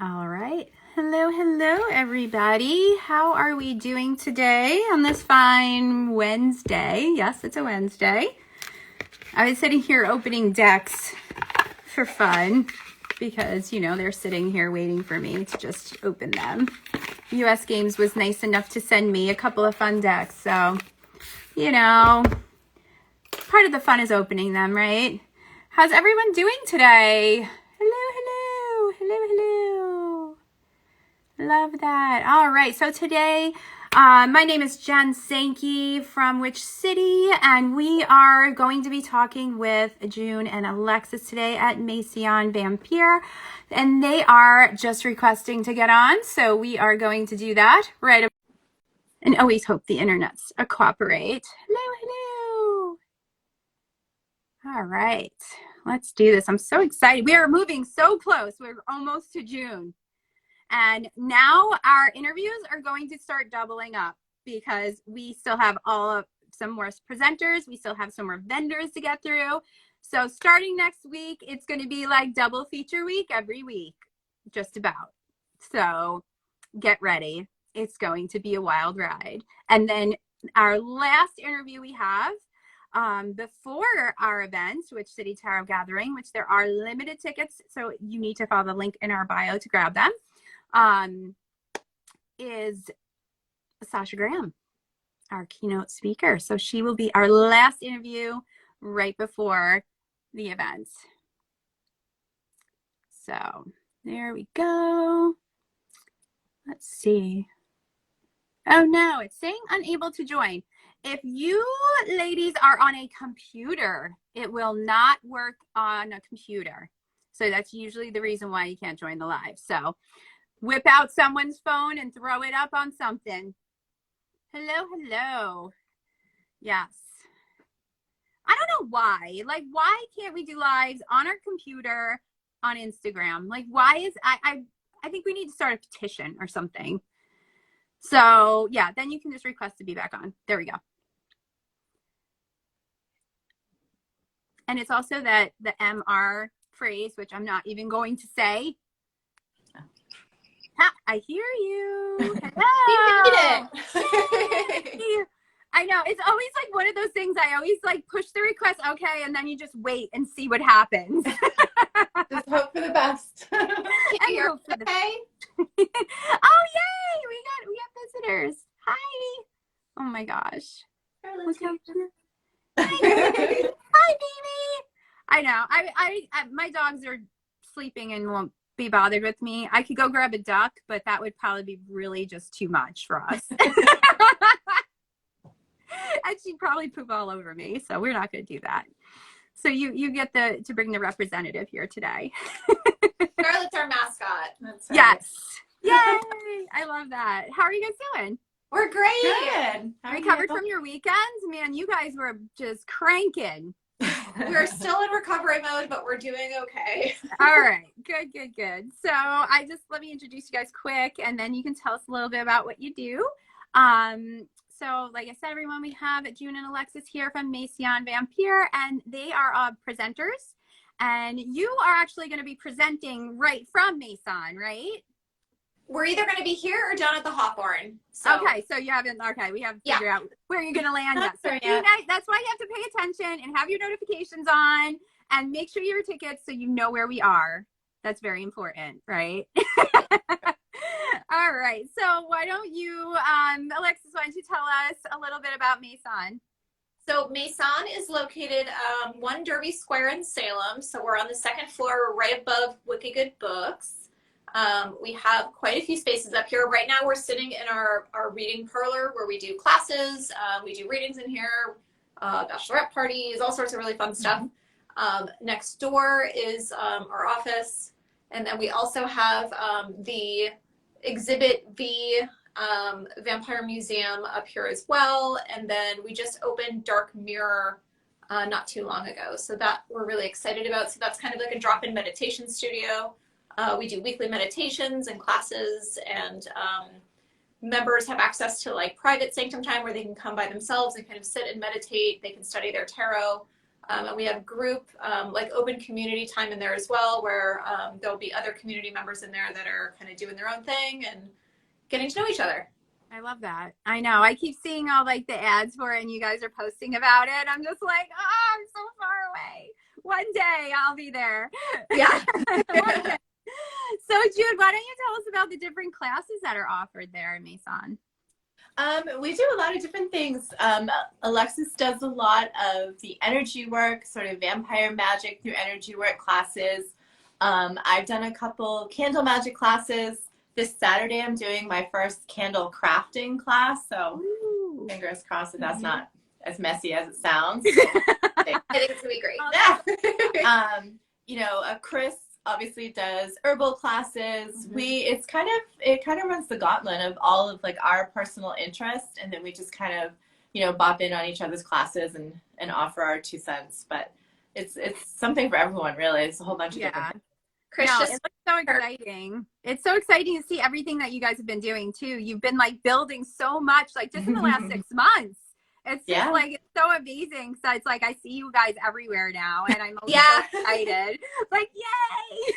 All right. Hello, everybody. How are we doing today on this fine Wednesday? Yes, it's a Wednesday. I was sitting here opening decks for fun because, you know, they're sitting here waiting for me to just open them. US Games was nice enough to send me a couple of fun decks. So, you know, part of the fun is opening them, right? How's everyone doing today? Hello. Love that. All right. So today, my name is Jen Sankey from Which City, and we are going to be talking with June and Alexis today at Maison Vampyre, and they are just requesting to get on. So we are going to do that right. And always hope the internets cooperate. Hello. All right. Let's do this. I'm so excited. We are moving so close. We're almost to June. And now our interviews are going to start doubling up because we still have some more presenters. We still have some more vendors to get through. So starting next week, it's going to be like double feature week every week, just about. So get ready. It's going to be a wild ride. And then our last interview we have before our event, Which City Tarot Gathering, which there are limited tickets. So you need to follow the link in our bio to grab them. Is Sasha Graham, our keynote speaker. So she will be our last interview right before the event. So there we go. Let's see. Oh no, it's saying unable to join. If you ladies are on a computer, it will not work on a computer. So that's usually the reason why you can't join the live. So whip out someone's phone and throw it up on something. Hello. Yes. I don't know why. Like, why can't we do lives on our computer on Instagram? Like, why is I think we need to start a petition or something. So yeah, then you can just request to be back on. There we go. And it's also that the MR phrase, which I'm not even going to say. I hear you. Hello. You I know. It's always like one of those things. I always like push the request. Okay. And then you just wait and see what happens. just hope for the best. And hope for the best. Oh, yay. We got visitors. Hi. Oh my gosh. Hi, baby. I know. I my dogs are sleeping and won't be bothered with me. I could go grab a duck, but that would probably be really just too much for us. And she'd probably poop all over me, so we're not going to do that. So you get to bring the representative here today. Charlotte's our mascot. That's right. Yes. Yay! I love that. How are you guys doing? We're great. Good. Recovered from your weekends? Man, you guys were just cranking. We're still in recovery mode, but we're doing okay. All right. Good. So let me introduce you guys quick, and then you can tell us a little bit about what you do. So like I said, everyone, we have June and Alexis here from Maison Vampyre, and they are presenters. And you are actually going to be presenting right from Maison, right? We're either going to be here or down at the Hawthorne. So. Okay, so we have to figure out where you're going to land at. So that's why you have to pay attention and have your notifications on and make sure you have your tickets so you know where we are. That's very important, right? All right, so why don't you, Alexis, why don't you tell us a little bit about Maison? So Maison is located 1 Derby Square in Salem. So we're on the 2nd floor, right above Wicked Good Books. We have quite a few spaces up here. Right now we're sitting in our reading parlor where we do classes. We do readings in here, bachelorette parties, all sorts of really fun stuff. Next door is our office. And then we also have the Exhibit V Vampire Museum up here as well. And then we just opened Dark Mirror not too long ago. So that we're really excited about. So that's kind of like a drop-in meditation studio. We do weekly meditations and classes, and members have access to like private sanctum time where they can come by themselves and kind of sit and meditate. They can study their tarot. And we have group, like open community time in there as well, where there'll be other community members in there that are kind of doing their own thing and getting to know each other. I love that. I know. I keep seeing all like the ads for it and you guys are posting about it. I'm just like, oh, I'm so far away. One day I'll be there. Yeah. So Jude, why don't you tell us about the different classes that are offered there in Maison? We do a lot of different things. Alexis does a lot of the energy work, sort of vampire magic through energy work classes. I've done a couple candle magic classes. This Saturday, I'm doing my first candle crafting class. So Ooh. fingers crossed that that's not as messy as it sounds. I think it's gonna be great. You know, Chris obviously does herbal classes. It kind of runs the gauntlet of all of like our personal interest, and then we just kind of, you know, bop in on each other's classes and offer our 2 cents. But it's something for everyone, really. It's a whole bunch of different things. Chris, it looks so exciting. It's so exciting to see everything that you guys have been doing too. You've been like building so much, like just in the last 6 months. It's just like, it's so amazing. So it's like, I see you guys everywhere now and I'm so excited. Like, yay.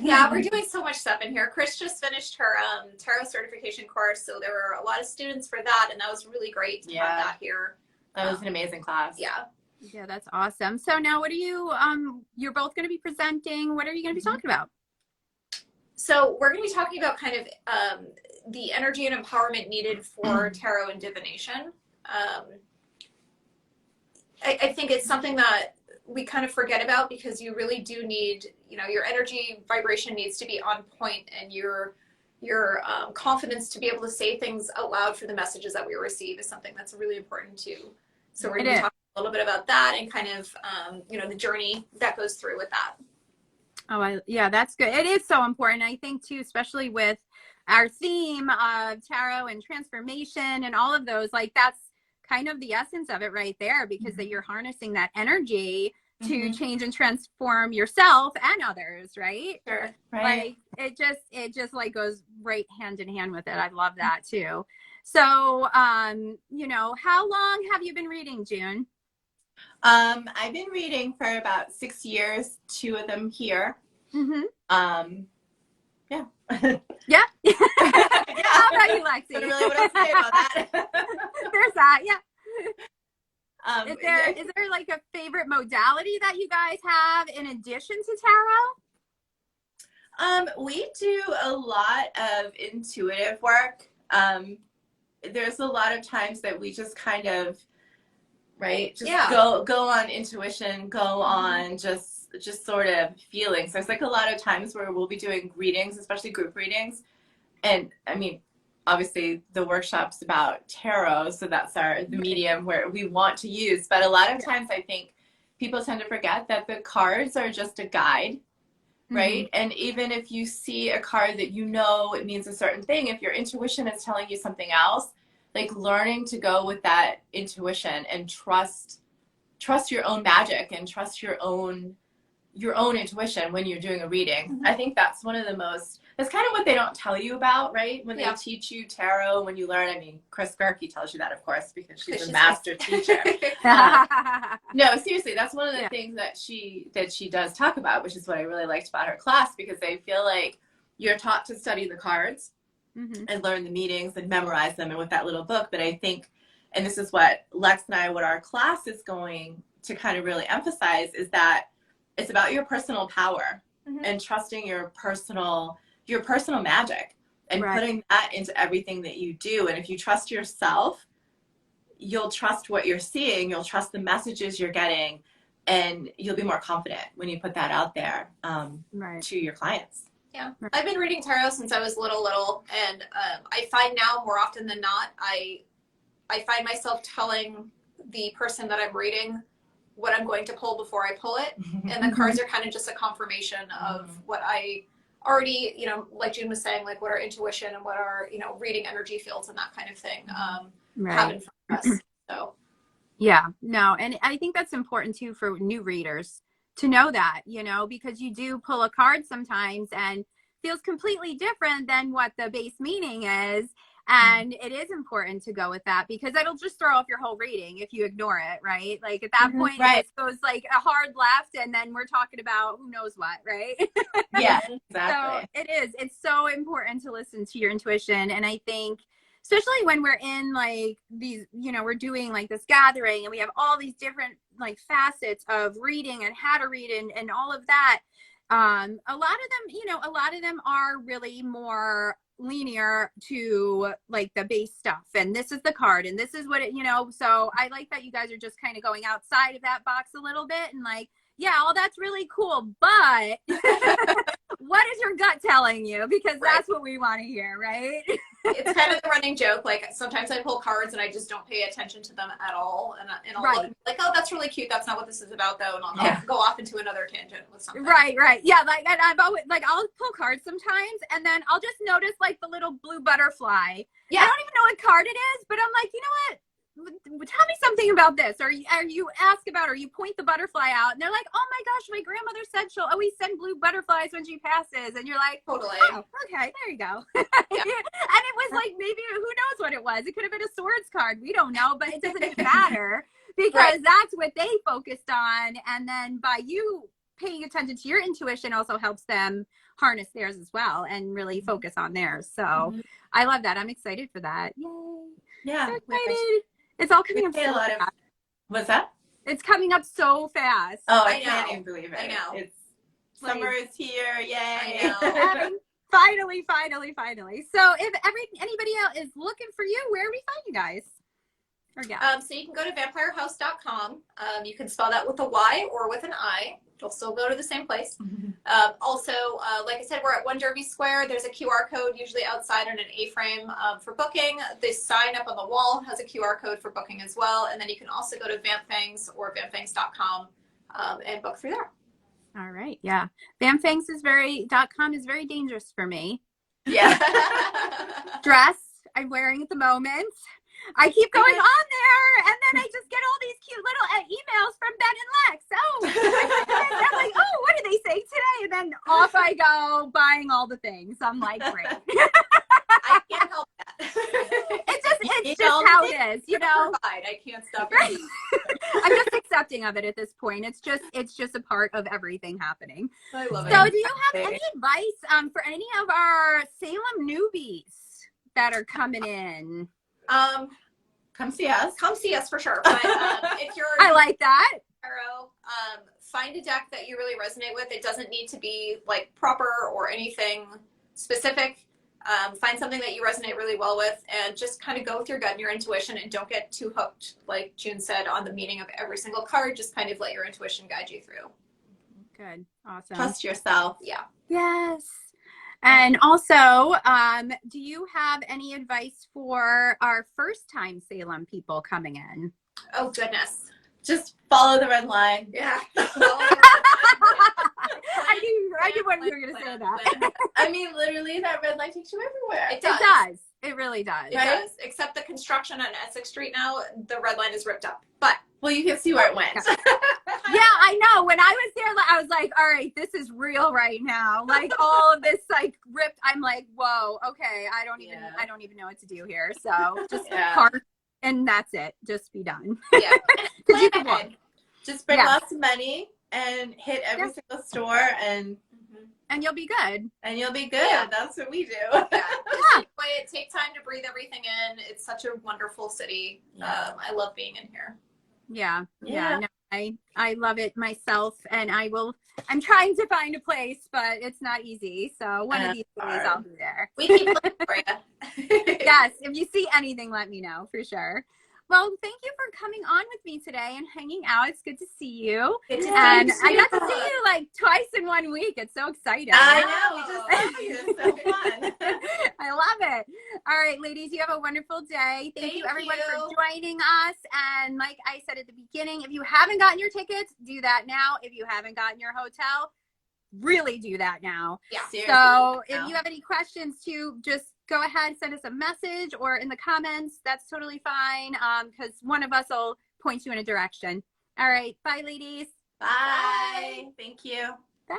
Yeah, we're doing so much stuff in here. Chris just finished her tarot certification course. So there were a lot of students for that. And that was really great to have that here. That was an amazing class. Yeah. Yeah, that's awesome. So now what are you, you're both going to be presenting. What are you going to be talking about? So we're going to be talking about kind of the energy and empowerment needed for tarot and divination. I think it's something that we kind of forget about because you really do need, you know, your energy vibration needs to be on point and your confidence to be able to say things out loud for the messages that we receive is something that's really important too. So we're going to be talking a little bit about that and kind of, you know, the journey that goes through with that. Oh, yeah, that's good. It is so important. I think too, especially with our theme of tarot and transformation and all of those, like that's kind of the essence of it right there, because that you're harnessing that energy to change and transform yourself and others, right? Sure. Right. Like it just like goes right hand in hand with it. I love that too. So, you know, how long have you been reading, June? I've been reading for about 6 years, 2 of them here. Yeah. Yeah. How about you, Lexi? I don't really what else to say about that. There's that. Yeah. Is there like a favorite modality that you guys have in addition to tarot? We do a lot of intuitive work. There's a lot of times that we just kind of, go on intuition, go on just sort of feelings. There's like a lot of times where we'll be doing readings, especially group readings. And I mean, obviously the workshop's about tarot, so that's the medium where we want to use. But a lot of times I think people tend to forget that the cards are just a guide, right? And even if you see a card that you know it means a certain thing, if your intuition is telling you something else, like learning to go with that intuition and trust your own magic and trust your own intuition when you're doing a reading. I think that's one of the most, that's kind of what they don't tell you about, right? When they teach you tarot, when you learn, I mean, Chris Gerke tells you that, of course, because she's a master teacher. No, seriously, that's one of the things that she does talk about, which is what I really liked about her class, because I feel like you're taught to study the cards and learn the meanings and memorize them and with that little book. But I think, and this is what Lex and I, what our class is going to kind of really emphasize, is that it's about your personal power and trusting your personal magic and putting that into everything that you do. And if you trust yourself, you'll trust what you're seeing, you'll trust the messages you're getting, and you'll be more confident when you put that out there to your clients. Yeah, I've been reading tarot since I was little, and I find now more often than not, I find myself telling the person that I'm reading what I'm going to pull before I pull it. And the cards are kind of just a confirmation of what I already, you know, like June was saying, like what our intuition and what our, you know, reading energy fields and that kind of thing have in front of us. So. Yeah, no. And I think that's important too for new readers to know that, you know, because you do pull a card sometimes and feels completely different than what the base meaning is. And it is important to go with that because it'll just throw off your whole reading if you ignore it, right? Like at that point, it just goes like a hard left, and then we're talking about who knows what, right? Yeah, exactly. So it is. It's so important to listen to your intuition. And I think, especially when we're in like these, we're doing like this gathering and we have all these different like facets of reading and how to read and all of that. A lot of them are really more linear to like the base stuff, and this is the card and this is what it, so I like that you guys are just kind of going outside of that box a little bit and like, yeah, all that's really cool, but what is your gut telling you? Because that's what we want to hear, right? It's kind of the running joke. Like sometimes I pull cards and I just don't pay attention to them at all, and I'll look like, oh, that's really cute. That's not what this is about, though, and I'll go off into another tangent with something. Right. Yeah, like and I've always like I'll pull cards sometimes, and then I'll just notice like the little blue butterfly. Yeah, I don't even know what card it is, but I'm like, you know what? Tell me something about this, or you ask about, or you point the butterfly out, and they're like, oh my gosh, my grandmother said she'll always send blue butterflies when she passes, and you're like, totally. Oh, okay, there you go. And it was like, maybe who knows what it was? It could have been a swords card. We don't know, but it doesn't even matter because that's what they focused on, and then by you paying attention to your intuition also helps them harness theirs as well and really focus on theirs. So I love that. I'm excited for that. Yay! Yeah, so excited. It's all coming up so fast. What's that? It's coming up so fast. Oh, I can't even believe it. I know. It's summer is here. Yay. I know. Finally. So if anybody else is looking for you, where do we find you guys? So you can go to vampyrehouse.com. You can spell that with a Y or with an I. You'll still go to the same place. Also, like I said, we're at 1 Derby Square. There's a QR code usually outside on an A-frame for booking. The sign up on the wall has a QR code for booking as well. And then you can also go to Vampfangs or vampfangs.com and book through there. All right. Yeah. Vampfangs.com is very dangerous for me. Yeah. Dress I'm wearing at the moment. I keep going on there, and then I just get all these cute little emails from Ben and Lex. Oh, I'm like, oh, what did they say today? And then off I go buying all the things. I'm like, great. I can't help that. It's just how it is, I can't stop. Right? I'm just accepting of it at this point. It's just a part of everything happening. I love it. So, do you have any advice for any of our Salem newbies that are coming in? Come see us. Come see us for sure. But if you're I like that. Tarot, find a deck that you really resonate with. It doesn't need to be like proper or anything specific. Find something that you resonate really well with and just kind of go with your gut and your intuition and don't get too hooked, like June said, on the meaning of every single card. Just kind of let your intuition guide you through. Good. Awesome. Trust yourself. Yeah. Yes. And also, do you have any advice for our first time Salem people coming in? Oh, goodness. Just follow the red line. Yeah. I knew when you were going to say that. I mean, literally, that red line takes you everywhere. It does. It does. It really does. It does. Except the construction on Essex Street now, the red line is ripped up. But well, you can see where it went. Yeah, I know. When I was there, I was like, all right, this is real right now. Like all of this like ripped. I'm like, whoa, okay. I don't even know what to do here. So just park and that's it. Just be done. Yeah. Because you can walk. Just bring lots of money and hit every single store and you'll be good. And you'll be good. Yeah. That's what we do. Yeah. Just enjoy it. Take time to breathe everything in. It's such a wonderful city. Yeah. I love being in here. Yeah. No, I love it myself, and I'm trying to find a place, but it's not easy. So one of these days I'll be there. We keep looking for you. Yes. If you see anything, let me know for sure. Well, thank you for coming on with me today and hanging out. It's good to see you. Good to and see you. I got to see you like twice in 1 week. It's so exciting. I know. We just saw you. It's so fun. I love it. All right, ladies, you have a wonderful day. Thank you, everyone, for joining us. And like I said at the beginning, if you haven't gotten your tickets, do that now. If you haven't gotten your hotel, really do that now. Yeah. Seriously. So if you have any questions too, just go ahead, send us a message or in the comments. That's totally fine. Because one of us will point you in a direction. All right. Bye, ladies. Bye. Thank you. Bye.